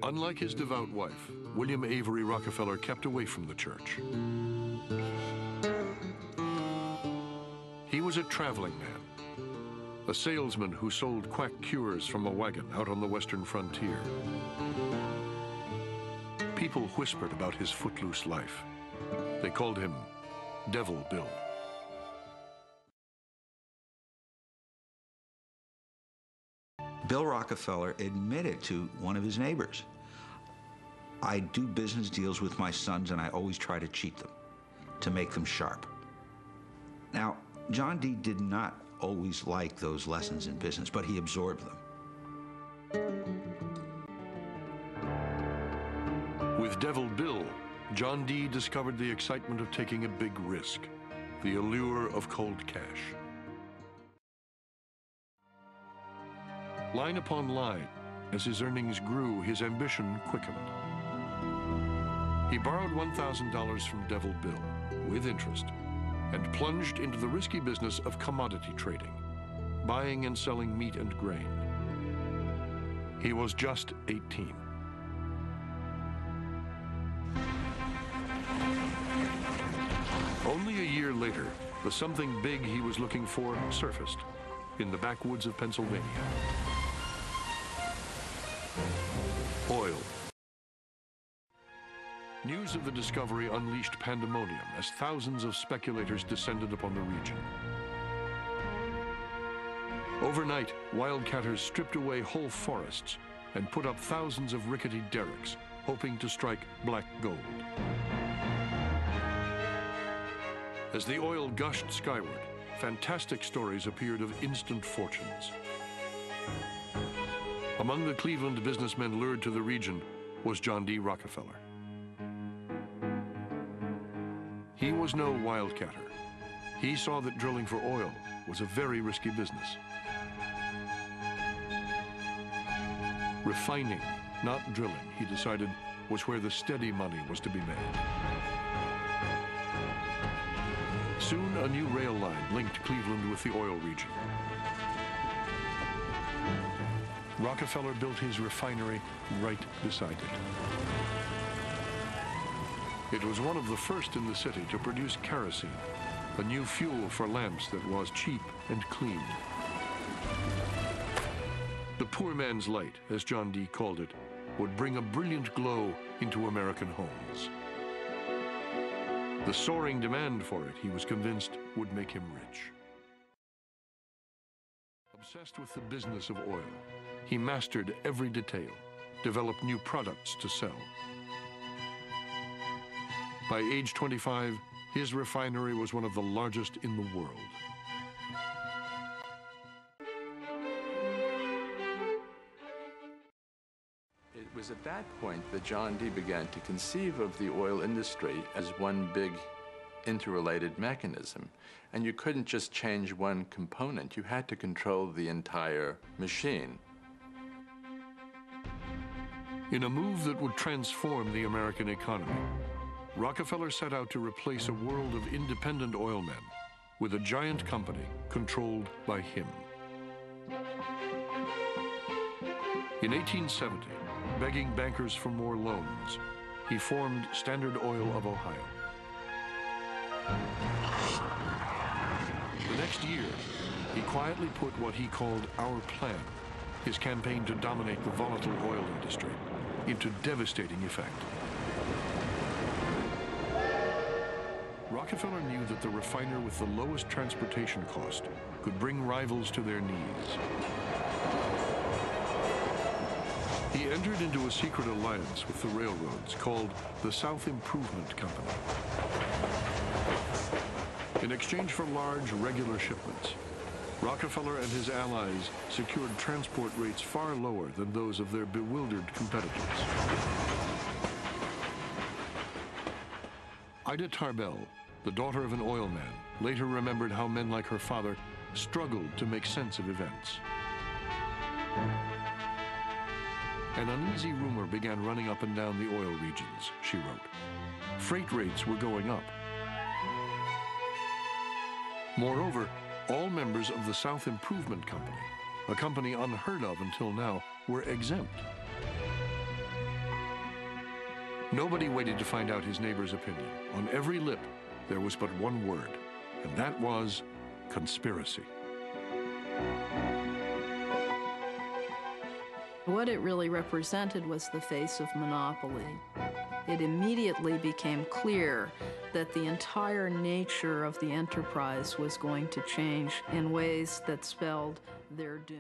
Unlike his devout wife, William Avery Rockefeller kept away from the church. He was a traveling man, a salesman who sold quack cures from a wagon out on the western frontier. People whispered about his footloose life. They called him Devil Bill. Bill Rockefeller admitted to one of his neighbors, "I do business deals with my sons and I always try to cheat them, to make them sharp." Now, John D. did not always like those lessons in business, but he absorbed them. With Devil Bill, John D. discovered the excitement of taking a big risk, the allure of cold cash. Line upon line, as his earnings grew, his ambition quickened. He borrowed $1,000 from Devil Bill, with interest, and plunged into the risky business of commodity trading, buying and selling meat and grain. He was just 18. Only a year later, the something big he was looking for surfaced in the backwoods of Pennsylvania. Oil. News of the discovery unleashed pandemonium as thousands of speculators descended upon the region. Overnight, wildcatters stripped away whole forests and put up thousands of rickety derricks, hoping to strike black gold. As the oil gushed skyward, fantastic stories appeared of instant fortunes. Among the Cleveland businessmen lured to the region was John D. Rockefeller. He was no wildcatter. He saw that drilling for oil was a very risky business. Refining, not drilling, he decided, was where the steady money was to be made. Soon, a new rail line linked Cleveland with the oil region. Rockefeller built his refinery right beside it. It was one of the first in the city to produce kerosene, a new fuel for lamps that was cheap and clean. The poor man's light, as John D. called it, would bring a brilliant glow into American homes. The soaring demand for it, he was convinced, would make him rich. Obsessed with the business of oil, he mastered every detail, developed new products to sell. By age 25, his refinery was one of the largest in the world. It was at that point that John D. began to conceive of the oil industry as one big interrelated mechanism. And you couldn't just change one component. You had to control the entire machine. In a move that would transform the American economy, Rockefeller set out to replace a world of independent oil men with a giant company controlled by him. In 1870, begging bankers for more loans, he formed Standard Oil of Ohio. The next year, he quietly put what he called Our Plan, his campaign to dominate the volatile oil industry, into devastating effect. Rockefeller knew that the refiner with the lowest transportation cost could bring rivals to their knees. He entered into a secret alliance with the railroads called the South Improvement Company. In exchange for large, regular shipments, Rockefeller and his allies secured transport rates far lower than those of their bewildered competitors. Ida Tarbell, the daughter of an oil man, later remembered how men like her father struggled to make sense of events. An uneasy rumor began running up and down the oil regions, she wrote. Freight rates were going up. Moreover, all members of the South Improvement Company, a company unheard of until now, were exempt. Nobody waited to find out his neighbor's opinion. On every lip, there was but one word, and that was conspiracy. What it really represented was the face of monopoly. It immediately became clear that the entire nature of the enterprise was going to change in ways that spelled their doom.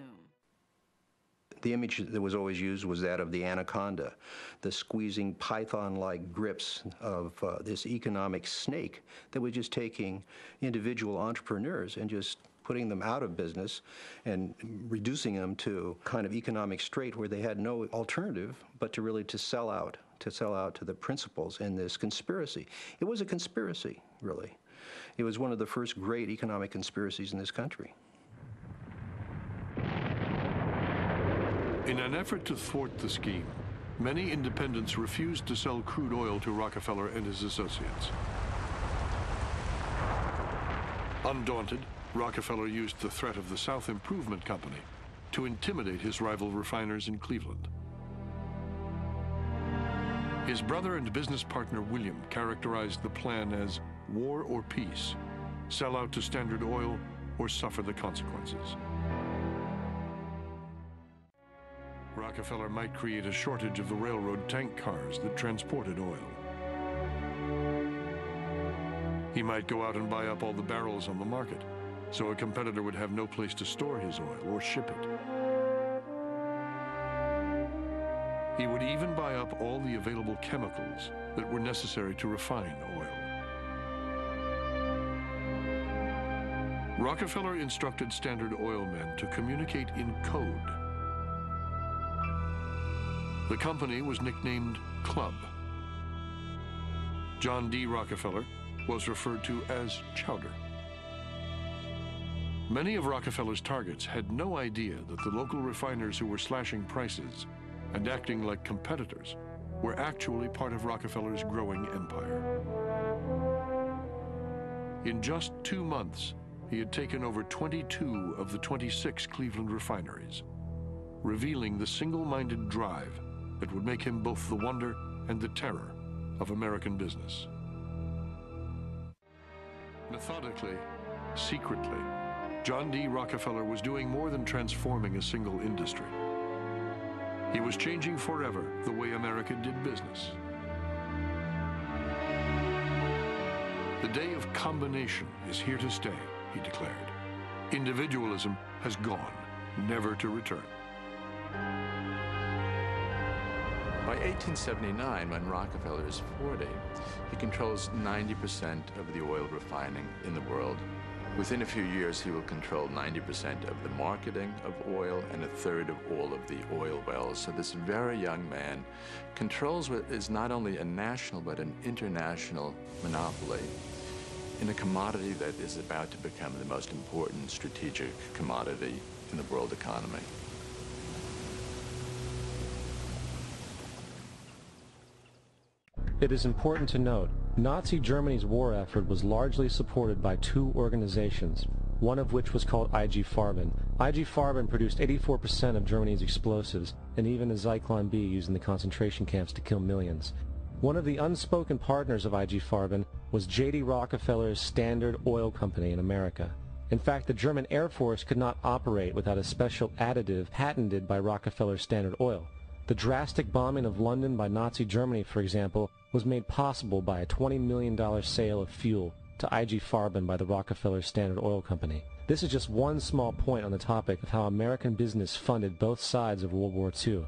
The image that was always used was that of the anaconda, the squeezing python-like grips of this economic snake that was just taking individual entrepreneurs and just putting them out of business and reducing them to kind of economic strait where they had no alternative but to sell out to the principals in this conspiracy. It was a conspiracy, really. It was one of the first great economic conspiracies in this country. In an effort to thwart the scheme, many independents refused to sell crude oil to Rockefeller and his associates. Undaunted, Rockefeller used the threat of the South Improvement Company to intimidate his rival refiners in Cleveland. His brother and business partner William characterized the plan as war or peace, sell out to Standard Oil or suffer the consequences. Rockefeller might create a shortage of the railroad tank cars that transported oil. He might go out and buy up all the barrels on the market, so a competitor would have no place to store his oil or ship it. He would even buy up all the available chemicals that were necessary to refine oil. Rockefeller instructed Standard Oil men to communicate in code. The company was nicknamed Club. John D. Rockefeller was referred to as Chowder. Many of Rockefeller's targets had no idea that the local refiners who were slashing prices and acting like competitors were actually part of Rockefeller's growing empire. In just 2 months, he had taken over 22 of the 26 Cleveland refineries, revealing the single-minded drive that would make him both the wonder and the terror of American business. Methodically, secretly, John D. Rockefeller was doing more than transforming a single industry. He was changing forever the way America did business. The day of combination is here to stay, he declared. Individualism has gone, never to return. By 1879, when Rockefeller is 40, he controls 90% of the oil refining in the world. Within a few years, he will control 90% of the marketing of oil and 1/3 of all of the oil wells. So this very young man controls what is not only a national but an international monopoly in a commodity that is about to become the most important strategic commodity in the world economy. It is important to note, Nazi Germany's war effort was largely supported by 2 organizations, one of which was called IG Farben. IG Farben produced 84% of Germany's explosives, and even the Zyklon B used in the concentration camps to kill millions. One of the unspoken partners of IG Farben was J.D. Rockefeller's Standard Oil Company in America. In fact, the German Air Force could not operate without a special additive patented by Rockefeller's Standard Oil. The drastic bombing of London by Nazi Germany, for example, was made possible by a $20 million sale of fuel to IG Farben by the Rockefeller Standard Oil Company. This is just one small point on the topic of how American business funded both sides of World War II.